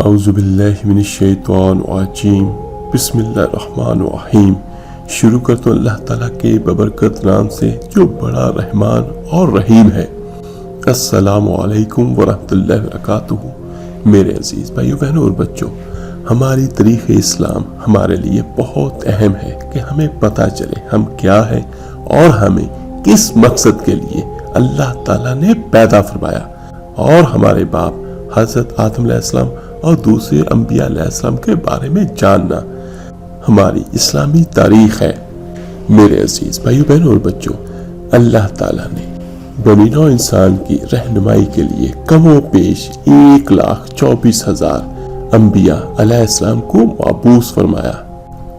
اعوذ باللہ من الشیطان الرجیم بسم اللہ الرحمن الرحیم۔ شروع کرتا ہوں اللہ تعالیٰ کے ببرکت نام سے جو بڑا رحمان اور رحیم ہے۔ السلام علیکم ورحمۃ اللہ وبرکاتہ۔ میرے عزیز بھائیو بہنوں اور بچوں، ہماری تاریخ اسلام ہمارے لیے بہت اہم ہے کہ ہمیں پتہ چلے ہم کیا ہیں اور ہمیں کس مقصد کے لیے اللہ تعالیٰ نے پیدا فرمایا، اور ہمارے باپ حضرت آدم علیہ السلام اور دوسرے انبیاء علیہ السلام کے بارے میں جاننا ہماری اسلامی تاریخ ہے۔ میرے عزیز بھائیو بہنوں اور بچوں، اللہ تعالیٰ نے بنی نوع انسان کی رہنمائی کے لیے کم و بیش 1,24,000 انبیاء علیہ السلام کو مبعوث فرمایا۔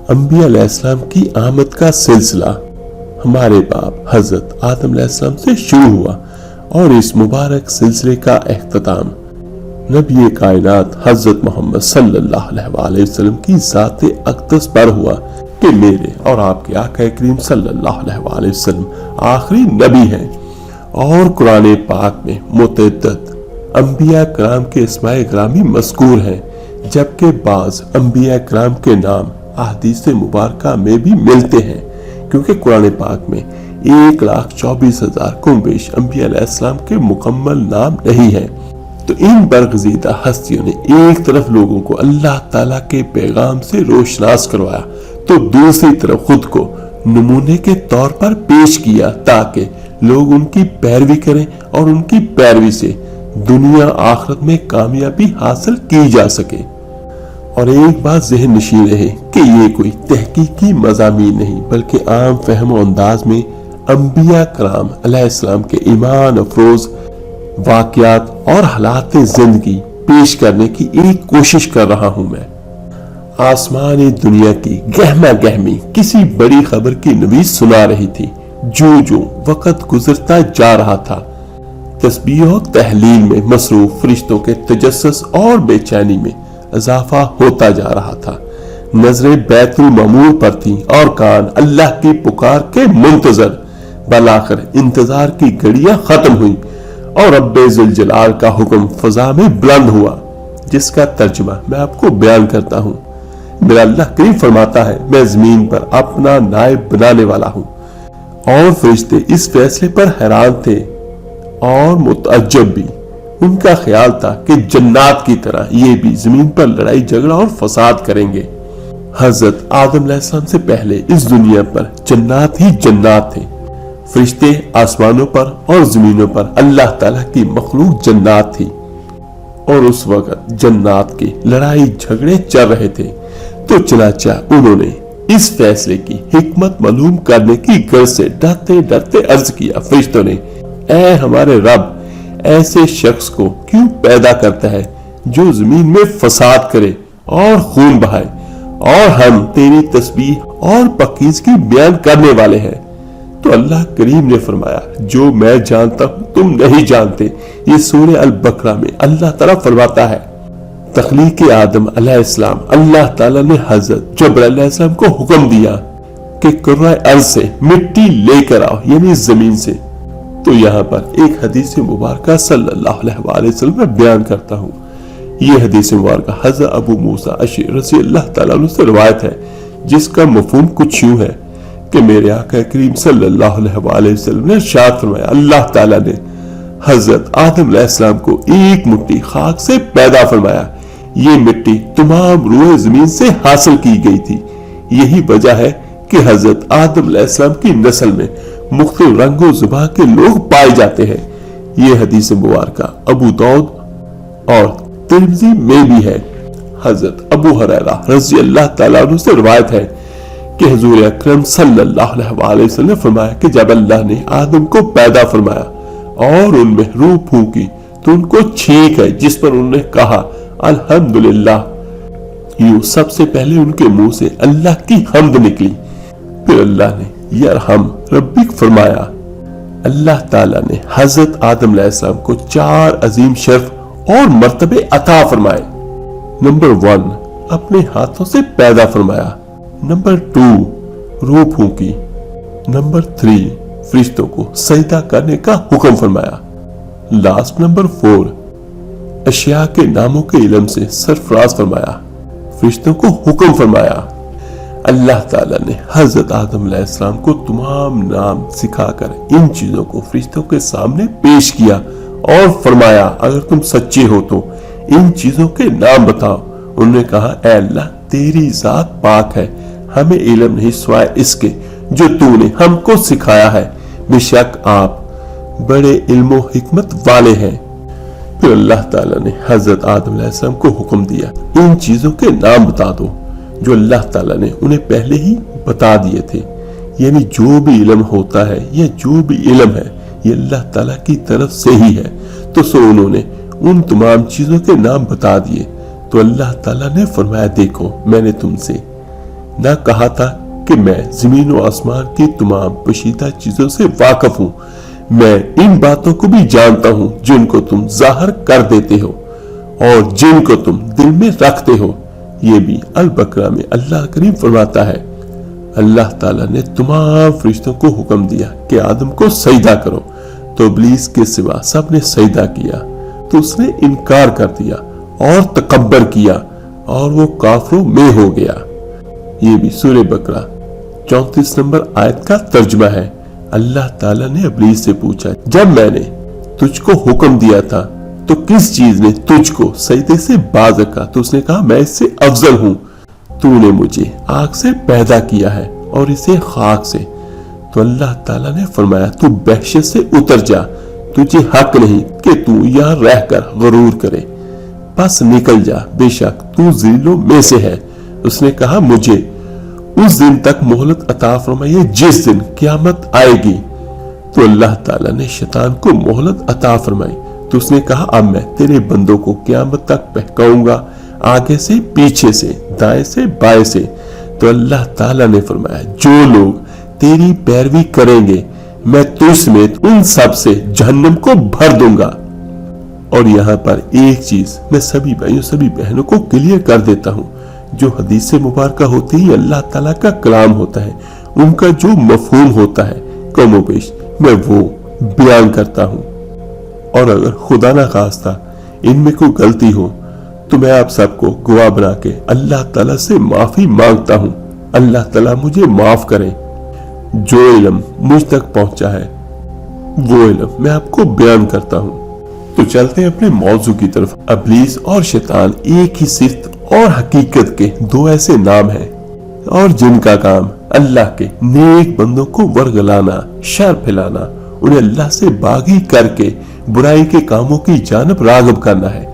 انبیاء علیہ السلام کی آمد کا سلسلہ ہمارے باپ حضرت آدم علیہ السلام سے شروع ہوا، اور اس مبارک سلسلے کا اختتام نبی کائنات حضرت محمد صلی اللہ علیہ وآلہ وسلم کی ذات اقدس پر ہوا کہ میرے اور آپ کے آقا کریم صلی اللہ علیہ وآلہ وسلم آخری نبی ہیں۔ اور قرآن پاک میں متعدد انبیاء کرام کے اسماء گرامی مذکور ہیں، جبکہ بعض انبیاء کرام کے نام احادیث مبارکہ میں بھی ملتے ہیں، کیونکہ قرآن پاک میں 1,24,000 کم بیش انبیاء علیہ السلام کے مکمل نام نہیں ہیں۔ تو ان برگزیدہ ہستیوں نے ایک طرف لوگوں کو اللہ تعالیٰ کے پیغام سے روشناس کروایا، تو دوسری طرف خود کو نمونے کے طور پر پیش کیا تاکہ لوگ ان کی پیروی کریں اور ان کی پیروی سے دنیا آخرت میں کامیابی حاصل کی جا سکے۔ اور ایک بات ذہن نشین رہے کہ یہ کوئی تحقیقی مضامین نہیں، بلکہ عام فہم و انداز میں انبیاء کرام علیہ السلام کے ایمان افروز واقعات اور حالات زندگی پیش کرنے کی ایک کوشش کر رہا ہوں میں۔ آسمانی دنیا کی گہما گہمی کسی بڑی خبر کی نویس سنا رہی تھی، جو وقت گزرتا جا رہا تھا تسبیح و تحلیل میں مصروف فرشتوں کے تجسس اور بے چینی میں اضافہ ہوتا جا رہا تھا۔ نظریں بیت المعمور پر تھیں اور کان اللہ کی پکار کے منتظر۔ بالآخر انتظار کی گھڑیاں ختم ہوئیں اور رب ذوالجلال کا حکم فضا میں بلند ہوا، جس کا ترجمہ میں آپ کو بیان کرتا ہوں۔ میرا اللہ کریم فرماتا ہے، میں زمین پر اپنا نائب بنانے والا ہوں۔ اور فرشتے اس فیصلے پر حیران تھے اور متعجب بھی۔ ان کا خیال تھا کہ جنات کی طرح یہ بھی زمین پر لڑائی جھگڑا اور فساد کریں گے۔ حضرت آدم علیہ السلام سے پہلے اس دنیا پر جنات ہی جنات تھے۔ فرشتے آسمانوں پر اور زمینوں پر اللہ تعالیٰ کی مخلوق جنات تھی، اور اس وقت جنات کے لڑائی جھگڑے چل رہے تھے۔ تو چنانچہ انہوں نے اس فیصلے کی حکمت معلوم کرنے کی غرض سے ڈرتے ڈرتے عرض کیا، فرشتوں نے، اے ہمارے رب، ایسے شخص کو کیوں پیدا کرتا ہے جو زمین میں فساد کرے اور خون بہائے، اور ہم تیری تسبیح اور پاکیزگی بیان کرنے والے ہیں۔ تو اللہ کریم نے فرمایا، جو میں جانتا ہوں تم نہیں جانتے۔ یہ سورہ البقرہ میں اللہ تعالیٰ فرماتا ہے۔ تخلیق آدم علیہ السلام، اللہ تعالیٰ نے حضرت جبرائیل علیہ السلام کو حکم دیا کہ کرۂ ارض سے مٹی لے کر آؤ، یعنی زمین سے۔ تو یہاں پر ایک حدیث مبارکہ صلی اللہ علیہ وآلہ وسلم میں بیان کرتا ہوں۔ یہ حدیث مبارکہ حضرت ابو موسیٰ اشعری رضی اللہ تعالیٰ عنہ سے روایت ہے، جس کا مفہوم کچھ یوں ہے کہ میرے آقا کریم صلی اللہ علیہ وآلہ وسلم نے ارشاد فرمایا، اللہ تعالیٰ نے حضرت آدم علیہ السلام کو ایک مٹھی خاک سے پیدا فرمایا۔ یہ مٹی تمام روئے زمین سے حاصل کی گئی تھی۔ یہی وجہ ہے کہ حضرت آدم علیہ السلام کی نسل میں مختلف رنگ و زبان کے لوگ پائے جاتے ہیں۔ یہ حدیث مبارکہ ابو داؤد اور ترمذی میں بھی ہے۔ حضرت ابو ہریرہ رضی اللہ تعالیٰ عنہ سے روایت ہے کہ حضور اکرم صلی اللہ علیہ وآلہ وسلم نے فرمایا کہ جب اللہ نے آدم کو پیدا فرمایا اور ان میں روح پھونکی تو ان کو چھینک ہے، جس پر انہوں نے کہا الحمدللہ۔ یوں سب سے پہلے ان کے منہ سے اللہ کی حمد نکلی۔ پھر اللہ نے یرحم ربک فرمایا۔ اللہ تعالیٰ نے حضرت آدم علیہ السلام کو 4 عظیم شرف اور مرتبے عطا فرمائے۔ نمبر 1، اپنے ہاتھوں سے پیدا فرمایا۔ نمبر 2، روح پھونکی۔ نمبر 3، فرشتوں کو سجدہ کرنے کا حکم فرمایا۔ لاسٹ نمبر 4، اشیاء کے ناموں کے علم سے سرفراز فرمایا، فرشتوں کو حکم فرمایا۔ اللہ تعالیٰ نے حضرت آدم علیہ السلام کو تمام نام سکھا کر ان چیزوں کو فرشتوں کے سامنے پیش کیا اور فرمایا اگر تم سچے ہو تو ان چیزوں کے نام بتاؤ۔ انہوں نے کہا اے اللہ تیری ذات پاک ہے، ہمیں علم نہیں سوائے اس کے جو تو نے ہم کو سکھایا ہے، بے شک آپ بڑے علم و حکمت والے ہیں۔ پھر اللہ تعالیٰ نے حضرت آدم علیہ السلام کو حکم دیا ان چیزوں کے نام بتا دو جو اللہ تعالیٰ نے انہیں پہلے ہی بتا دیے تھے، یعنی جو بھی علم ہوتا ہے یا جو بھی علم ہے یہ اللہ تعالیٰ کی طرف سے ہی ہے۔ تو انہوں نے ان تمام چیزوں کے نام بتا دیے۔ تو اللہ تعالیٰ نے فرمایا دیکھو میں نے تم سے نہ کہا تھا کہ میں زمین و آسمان کی تمام پوشیدہ چیزوں سے واقف ہوں، میں ان باتوں کو بھی جانتا ہوں جن کو تم ظاہر کر دیتے ہو اور جن کو تم دل میں رکھتے ہو۔ یہ بھی البقرہ میں اللہ کریم فرماتا ہے اللہ تعالیٰ نے تمام فرشتوں کو حکم دیا کہ آدم کو سجدہ کرو، تو ابلیس کے سوا سب نے سجدہ کیا تو اس نے انکار کر دیا اور تکبر کیا اور وہ کافروں میں ہو گیا۔ یہ بھی سورہ بقرہ 34 نمبر آیت کا ترجمہ ہے۔ اللہ تعالیٰ نے ابلیس سے پوچھا جب میں نے تجھ کو حکم دیا تھا تو کس چیز نے تجھ کو سجدے سے باز رکھا؟ تو اس نے کہا میں اس سے افضل ہوں، تو نے مجھے آگ سے پیدا کیا ہے اور اسے خاک سے۔ تو اللہ تعالیٰ نے فرمایا تو وحشت سے اتر جا، تجھے حق نہیں کہ تو یہاں رہ کر غرور کرے، بس نکل جا، بے شک تو ذلیلوں میں سے ہے۔ اس نے کہا مجھے اس دن تک مہلت عطا فرمائیے جس دن قیامت آئے گی۔ تو اللہ تعالیٰ نے شیطان کو مہلت عطا فرمائی، تو اس نے کہا اب میں تیرے بندوں کو قیامت تک بہکاؤں گا، آگے سے پیچھے سے دائیں سے بائیں سے۔ تو اللہ تعالیٰ نے فرمایا جو لوگ تیری پیروی کریں گے میں تجھ سمیت ان سب سے جہنم کو بھر دوں گا۔ اور یہاں پر ایک چیز میں سبھی بھائیوں سبھی بہنوں کو کلیئر کر دیتا ہوں، جو حدیث مبارکہ ہوتی ہے اللہ تعالیٰ کا کلام ہوتا ہے، ان کا جو مفہوم ہوتا ہے کم و بیش میں وہ بیان کرتا ہوں، اور اگر خدا نہ خواستہ ان میں کوئی غلطی ہو تو میں آپ سب کو گواہ بنا کے اللہ تعالیٰ سے معافی مانگتا ہوں۔ اللہ تعالیٰ مجھے معاف کرے۔ جو علم مجھ تک پہنچا ہے وہ علم میں آپ کو بیان کرتا ہوں۔ تو چلتے ہیں اپنے موضوع کی طرف۔ ابلیس اور شیطان ایک ہی صفت اور حقیقت کے دو ایسے نام ہیں اور جن کا کام اللہ کے نیک بندوں کو ورگلانا، شر پھیلانا، انہیں اللہ سے باغی کر کے برائی کے کاموں کی جانب راغب کرنا ہے۔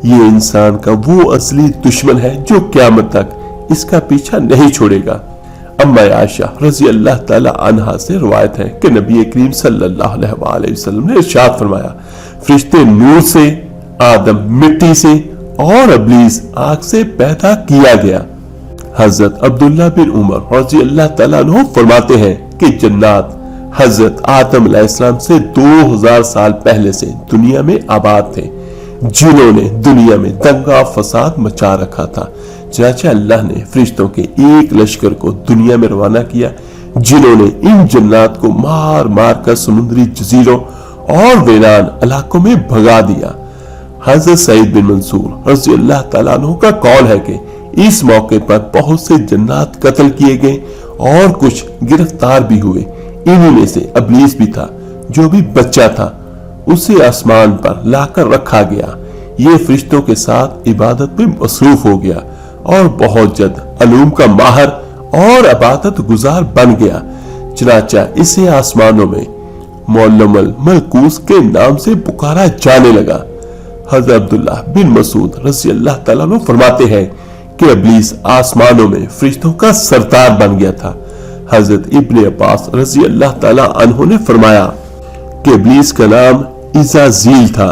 یہ انسان کا وہ اصلی دشمن ہے جو قیامت تک اس کا پیچھا نہیں چھوڑے گا۔ اما عائشہ رضی اللہ تعالی عنہا سے روایت ہے کہ نبی کریم صلی اللہ علیہ وسلم نے ارشاد فرمایا فرشتے نور سے، آدم مٹی سے اور ابلیس آگ سے پیدا کیا گیا۔ حضرت عبداللہ بن عمر رضی اللہ تعالیٰ عنہ فرماتے ہیں کہ جنات حضرت آدم علیہ السلام سے 2000 سال پہلے سے دنیا میں آباد تھے، جنہوں نے دنیا میں دنگا فساد مچا رکھا تھا۔ چنانچہ اللہ نے فرشتوں کے ایک لشکر کو دنیا میں روانہ کیا جنہوں نے ان جنات کو مار مار کر سمندری جزیروں اور ویران علاقوں میں بھگا دیا۔ حضرت سعید بن منصور رضی اللہ تعالیٰ عنہ کا قول ہے کہ اس موقع پر بہت سے جنات قتل کیے گئے اور کچھ گرفتار بھی ہوئے۔ انہی میں سے ابلیس بھی تھا جو بھی بچہ تھا، اسے آسمان پر لا کر رکھا گیا۔ یہ فرشتوں کے ساتھ عبادت میں مصروف ہو گیا اور بہت جلد علوم کا ماہر اور عبادت گزار بن گیا۔ چنانچہ اسے آسمانوں میں معلم الملکوس کے نام سے پکارا جانے لگا۔ حضرت عبداللہ بن مسعود رضی اللہ تعالیٰ عنہ فرماتے ہیں کہ ابلیس آسمانوں میں فرشتوں کا سردار بن گیا تھا۔ حضرت ابن عباس رضی اللہ تعالیٰ عنہ نے فرمایا کہ ابلیس کا نام عزازیل تھا۔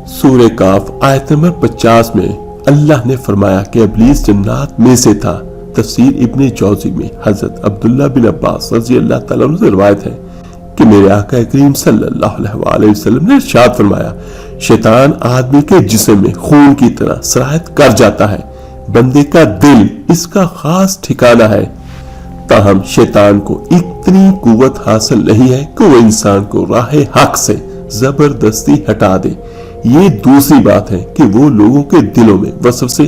سورہ کاف آیت نمبر 50 میں اللہ نے فرمایا کہ ابلیس جنات میں سے تھا۔ تفسیر ابن جوزی میں حضرت عبداللہ بن عباس رضی اللہ تعالیٰ عنہ سے روایت ہے کہ میرے آقا کریم صلی اللہ علیہ وسلم نے ارشاد فرمایا شیطان آدمی کے جسم میں خون کی طرح سرایت کر جاتا ہے، بندے کا دل اس کا خاص ٹھکانہ ہے، تاہم شیطان کو اتنی قوت حاصل نہیں ہے کہ وہ انسان کو راہ حق سے زبردستی ہٹا دے۔ یہ دوسری بات ہے کہ وہ لوگوں کے دلوں میں وسوسے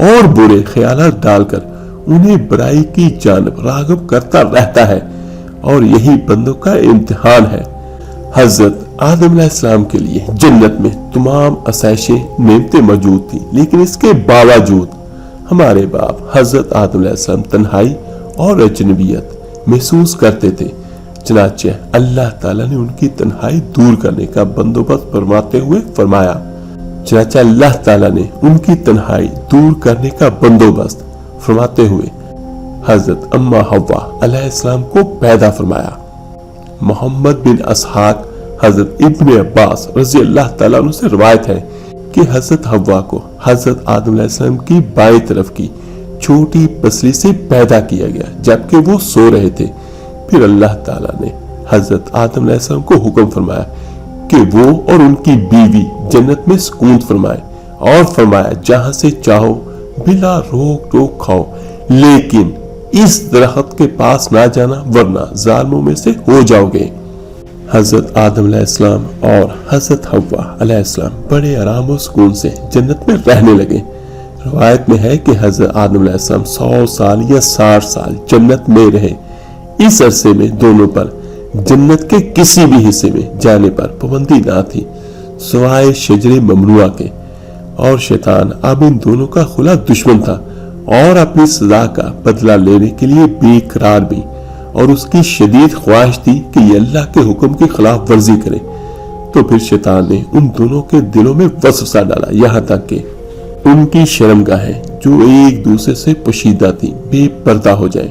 اور برے خیالات ڈال کر انہیں برائی کی جانب راغب کرتا رہتا ہے، اور یہی بندوں کا امتحان ہے۔ حضرت آدم علیہ السلام کے لیے جنت میں تمام آسائشیں نعمتیں موجود تھیں، لیکن اس کے باوجود ہمارے باپ حضرت آدم علیہ السلام تنہائی اور اجنبیت محسوس کرتے تھے۔ چنانچہ اللہ تعالیٰ نے ان کی تنہائی دور کرنے کا بندوبست فرماتے ہوئے فرمایا حضرت اما حوا علیہ السلام کو پیدا فرمایا۔ محمد بن اسحاق حضرت ابن عباس رضی اللہ تعالیٰ عنہ سے روایت ہے کہ حضرت حوا کو حضرت آدم علیہ السلام کی بائیں طرف کی چھوٹی پسلی سے پیدا کیا گیا جبکہ وہ سو رہے تھے۔ پھر اللہ تعالیٰ نے حضرت آدم علیہ السلام کو حکم فرمایا کہ وہ اور ان کی بیوی جنت میں سکون فرمائے، اور فرمایا جہاں سے چاہو بلا روک ٹوک کھاؤ، لیکن اس درخت کے پاس نہ جانا ورنہ ظالموں میں سے ہو جاؤ گے۔ حضرت آدم علیہ السلام اور حضرت حوا علیہ السلام بڑے آرام و سکون سے جنت میں رہنے لگے۔ روایت میں ہے کہ حضرت آدم علیہ السلام 100 سال یا 60 سال جنت میں رہے۔ اس عرصے میں دونوں پر جنت کے کسی بھی حصے میں جانے پر پابندی نہ تھی سوائے شجر ممنوعہ کے، اور شیطان اب ان دونوں کا کھلا دشمن تھا اور اپنی سزا کا بدلہ لینے کے لیے بے قرار بھی، اور اس کی شدید خواہش تھی کہ یہ اللہ کے حکم کی خلاف ورزی کرے۔ تو پھر شیطان نے ان دونوں کے دلوں میں وسوسہ ڈالا، یہاں تک کہ ان کی شرمگاہیں جو ایک دوسرے سے پوشیدہ تھی بے پردہ ہو جائیں۔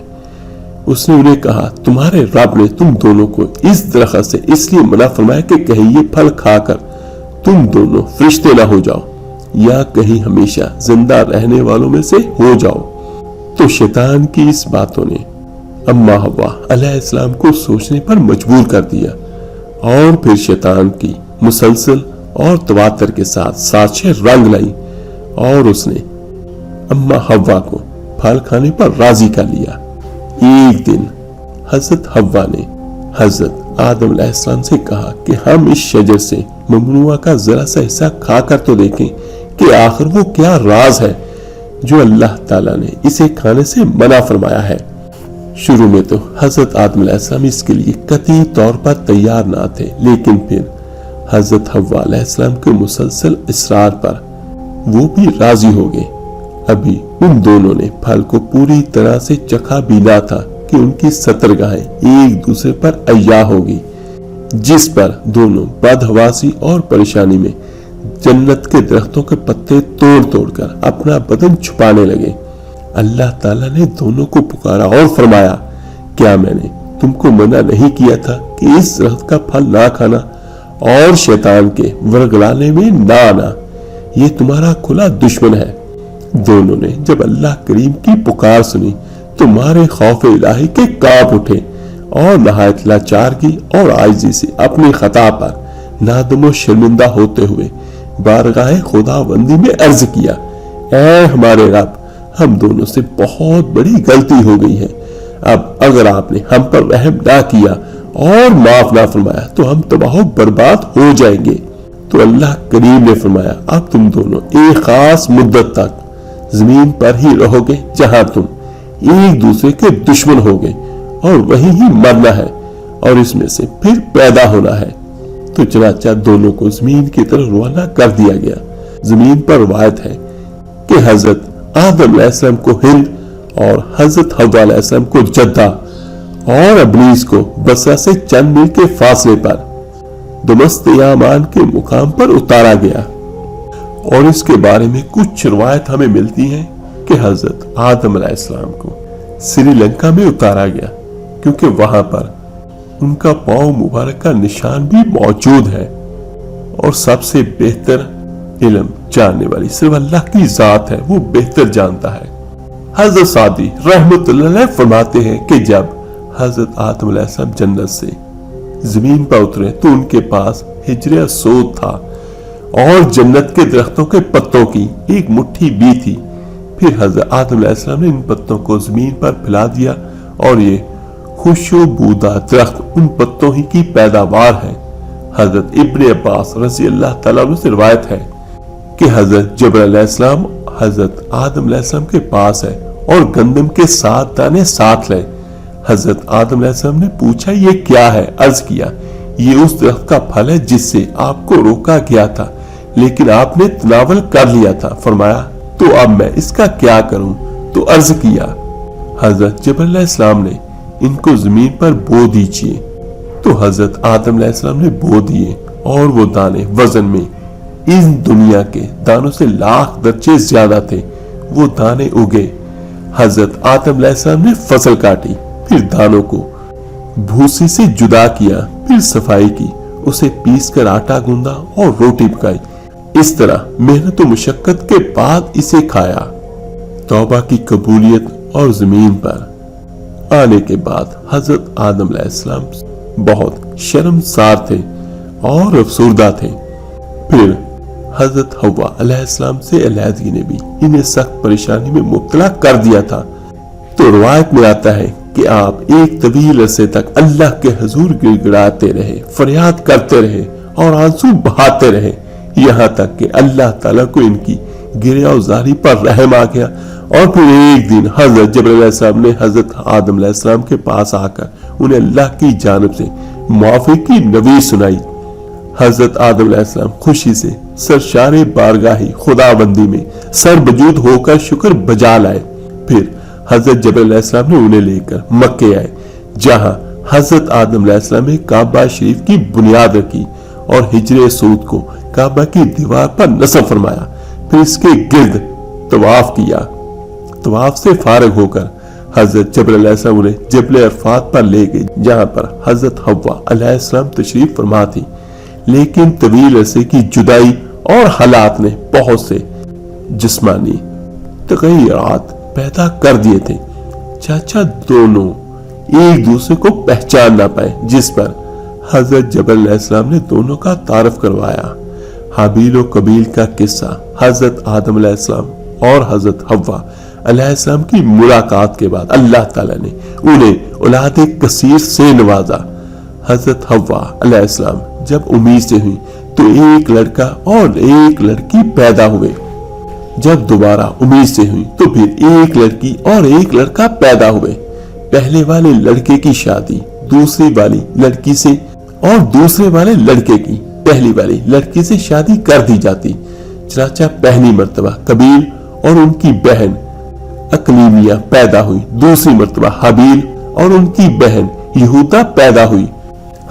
اس نے انہیں کہا، تمہارے رب نے تم دونوں کو اس درخت سے اس لیے منع فرمایا کہ کہیں یہ پھل کھا کر تم دونوں فرشتے نہ ہو جاؤ یا کہیں ہمیشہ زندہ رہنے والوں میں سے ہو جاؤ۔ تو شیطان کی اس باتوں نے اما حوا علیہ السلام کو سوچنے پر مجبور کر دیا، اور پھر شیطان کی مسلسل اور تواتر کے ساتھ سازشیں رنگ لائیں، اور اس نے اما حوا کو پھل کھانے پر راضی کر لیا۔ ایک دن حضرت حوا نے حضرت آدم علیہ السلام سے کہا کہ ہم اس شجر سے ممنوعہ کا ذرا سا حصہ کھا کر تو دیکھیں کہ آخر وہ کیا راز ہے جو اللہ تعالیٰ نے اسے کھانے سے منع فرمایا ہے۔ شروع میں تو حضرت آدم علیہ السلام اس کے لیے قطعی طور پر تیار نہ تھے، لیکن پھر حضرت حوا علیہ السلام کے مسلسل اصرار پر وہ بھی راضی ہو گئے۔ ابھی ان دونوں نے پھل کو پوری طرح سے چکھا بھی نہ تھا کہ ان کی سترگاہیں ایک دوسرے پر عیاں ہو گئی، جس پر دونوں بدحواسی اور پریشانی میں جنت کے درختوں کے پتے توڑ توڑ کر اپنا بدن چھپانے لگے۔ اللہ تعالیٰ نے دونوں کو پکارا اور فرمایا، کیا میں نے تم کو منع نہیں کیا تھا کہ اس درخت کا پھل نہ کھانا اور شیطان کے ورگلانے میں نہ آنا؟ یہ تمہارا کھلا دشمن ہے۔ دونوں نے جب اللہ کریم کی پکار سنی تو مارے خوف الہی کے کانپ اٹھے، اور نہایت لاچارگی اور عاجزی سے اپنی خطا پر نادم و شرمندہ ہوتے ہوئے بارگاہ خداوندی میں عرض کیا، اے ہمارے رب، ہم دونوں سے بہت بڑی غلطی ہو گئی ہے۔ اب اگر آپ نے ہم پر رحم نہ کیا اور معاف نہ فرمایا تو ہم تباہ و برباد ہو جائیں گے۔ تو اللہ کریم نے فرمایا، اب تم دونوں ایک خاص مدت تک زمین پر ہی رہو گے جہاں تم ایک دوسرے کے دشمن ہوگے، اور وہیں ہی مرنا ہے اور اس میں سے پھر پیدا ہونا ہے۔ تو چنانچہ دونوں کو زمین کی طرف روانہ کر دیا گیا۔ زمین پر روایت ہے کہ حضرت آدم علیہ السلام کو ہند اور حضرت حوا علیہ السلام کو جدہ اور ابلیس کو بصرہ سے چند میل کے فاصلے پر دمشق یامان کے مقام پر اتارا گیا، اور اس کے بارے میں کچھ روایت ہمیں ملتی ہیں کہ حضرت آدم علیہ السلام کو سری لنکا میں اتارا گیا، کیونکہ وہاں پر ان کا پاؤں مبارک کا نشان بھی موجود ہے، اور سب سے بہتر علم جاننے والی صرف اللہ کی ذات ہے، وہ بہتر جانتا ہے۔ حضرت سعدی رحمت اللہ علیہ فرماتے ہیں کہ جب حضرت آدم علیہ السلام جنت سے زمین پر اترے تو ان کے پاس حجر اسود تھا، اور جنت کے درختوں کے پتوں کی ایک مٹھی بھی تھی۔ پھر حضرت آدم علیہ السلام نے ان پتوں کو زمین پر پھیلا دیا، اور یہ خوشبودار درخت ان پتوں ہی کی پیداوار ہے۔ حضرت ابن عباس رضی اللہ تعالیٰ عنہ سے روایت ہے کہ حضرت جبرائیل علیہ السلام حضرت آدم علیہ السلام کے پاس ہے اور گندم کے 7 دانے ساتھ لے۔ حضرت آدم علیہ السلام نے پوچھا یہ کیا ہے؟ عرض کیا یہ اس درخت کا پھل ہے جس سے آپ کو روکا گیا تھا لیکن آپ نے تناول کر لیا تھا۔ فرمایا تو اب میں اس کا کیا کروں؟ تو عرض کیا حضرت جبرائیل علیہ السلام نے ان کو زمین پر بو دیجئے۔ تو حضرت آدم علیہ السلام نے بو دیے اور وہ دانے وزن میں اس دنیا کے دانوں سے لاکھ درجے زیادہ تھے۔ وہ دانے اگے۔ حضرت آدم علیہ السلام نے فصل کاٹی، پھر دانوں کو بھوسی سے جدا کیا، پھر صفائی کی، اسے پیس کر آٹا گوندا اور روٹی پکائی۔ اس طرح محنت و مشقت کے بعد اسے کھایا۔ توبہ کی قبولیت اور زمین پر آنے کے بعد حضرت آدم علیہ السلام بہت شرمسار تھے اور افسردہ تھے۔ پھر حضرت حوا علیہ السلام سے علیحدگی نے بھی انہیں سخت پریشانی میں مبتلا کر دیا تھا۔ تو روایت میں آتا ہے کہ آپ ایک طویل عرصے تک اللہ کے حضور گڑ گڑاتے رہے، فریاد کرتے رہے اور آنسو بہاتے رہے، یہاں تک کہ اللہ تعالیٰ کو ان کی گریہ وزاری پر رحم آ گیا۔ اور پھر ایک دن حضرت جبرائیل علیہ السلام نے حضرت آدم علیہ السلام کے پاس آ کر انہیں اللہ کی جانب سے معافی کی نوید سنائی۔ حضرت آدم علیہ السلام خوشی سے سرشار بارگاہی خداوندی میں سر بجود ہو کر شکر بجا لائے۔ پھر حضرت جبرائیل علیہ السلام نے انہیں لے کر مکے آئے، جہاں حضرت آدم علیہ السلام نے کعبہ شریف کی بنیاد رکھی اور حجر اسود کو کعبہ کی دیوار پر نصب فرمایا، پھر اس کے گرد طواف کیا۔ طواف سے فارغ ہو کر حضرت جبرائیل علیہ السلام انہیں جبل عرفات پر لے گئے، جہاں پر حضرت حوا علیہ السلام تشریف فرما تھی، لیکن طویل عرصے کی جدائی اور حالات نے بہت سے جسمانی تغیرات پیدا کر دیے تھے۔ چاچا دونوں ایک دوسرے کو پہچان نہ پائے، جس پر حضرت جبرائیل علیہ السلام نے دونوں کا تعارف کروایا۔ حابیل و قبیل کا قصہ حضرت آدم علیہ السلام اور حضرت حوا علیہ السلام کی ملاقات کے بعد اللہ تعالیٰ نے انہیں اولاد کثیر سے نوازا۔ حضرت حوا علیہ السلام جب امید سے ہوئی تو ایک لڑکا اور ایک لڑکی پیدا ہوئے، جب دوبارہ امید سے ہوئی تو پھر ایک لڑکی اور ایک لڑکا پیدا ہوئے۔ پہلے والے لڑکے کی شادی دوسری والی لڑکی سے اور دوسرے والے لڑکے کی پہلی والی لڑکی سے شادی کر دی جاتی۔ چنانچہ پہلی مرتبہ قبیل اور ان کی بہن اقلیمیہ پیدا ہوئی، دوسری مرتبہ حابیل اور ان کی بہن یہودا پیدا ہوئی۔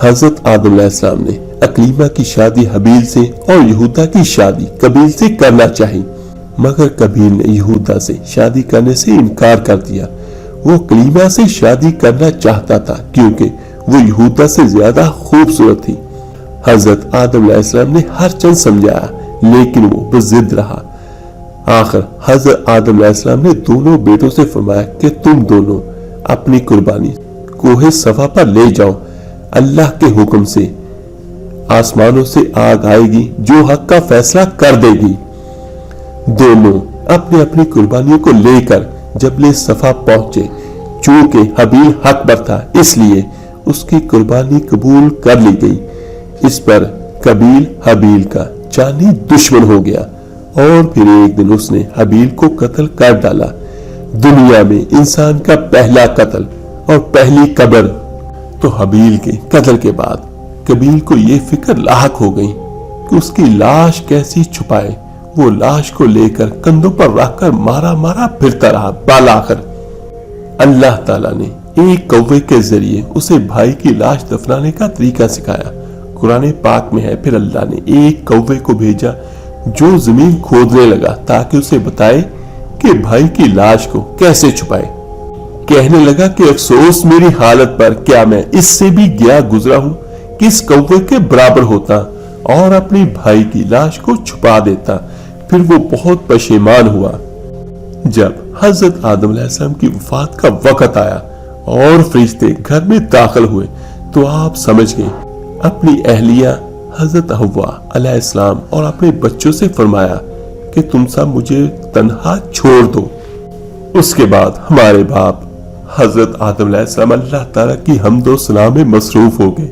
حضرت آدم علیہ السلام نے اقلیمہ کی شادی حابیل سے اور یہودا کی شادی قبیل سے کرنا چاہی، مگر قبیل نے یہودا سے شادی کرنے سے انکار کر دیا۔ وہ اقلیمہ سے شادی کرنا چاہتا تھا کیونکہ وہ یہودا سے زیادہ خوبصورت تھی۔ حضرت آدم علیہ السلام نے ہر چند سمجھایا لیکن وہ بضد رہا۔ آخر حضرت آدم علیہ السلام نے دونوں بیٹوں سے فرمایا کہ تم دونوں اپنی قربانی کوہ صفا پر لے جاؤ، اللہ کے حکم سے آسمانوں سے آگ آئے گی جو حق کا فیصلہ کر دے گی۔ دونوں اپنی اپنی قربانیوں کو لے کر جبل صفا پہنچے۔ چونکہ حابیل حق پر تھا اس لیے اس کی قربانی قبول کر لی گئی۔ اس پر قبیل حابیل کا جانی دشمن ہو گیا اور پھر ایک دن اس نے حابیل کو قتل کر ڈالا۔ دنیا میں انسان کا پہلا قتل اور پہلی قبر۔ تو حابیل کے قتل کے بعد قبیل کو یہ فکر لاحق ہو گئی کہ اس کی لاش کیسی چھپائے۔ وہ لاش کو لے کر کندھوں پر رکھ کر مارا مارا پھرتا رہا۔ بالآخر اللہ تعالیٰ نے ایک کوے کے ذریعے اسے بھائی کی لاش دفنانے کا طریقہ سکھایا۔ قرآن پاک میں ہے پھر اللہ نے ایک کوے کو بھیجا جو زمین کھودنے لگا تاکہ اسے بتائے کہ بھائی کی لاش کو کیسے چھپائے۔ کہنے لگا کہ افسوس میری حالت پر، کیا میں اس سے بھی گیا گزرا ہوں کہ اس کوے کے برابر ہوتا اور اپنی بھائی کی لاش کو چھپا دیتا۔ پھر وہ بہت پشیمان ہوا۔ جب حضرت آدم علیہ السلام کی وفات کا وقت آیا اور فرشتے گھر میں داخل ہوئے تو آپ سمجھ گئے۔ اپنی اہلیہ حضرت حوا علیہ السلام اور اپنے بچوں سے فرمایا کہ تم سب مجھے تنہا چھوڑ دو۔ اس کے بعد ہمارے باپ حضرت آدم علیہ السلام اللہ تعالیٰ کی حمد و ثنا میں مصروف ہو گئے۔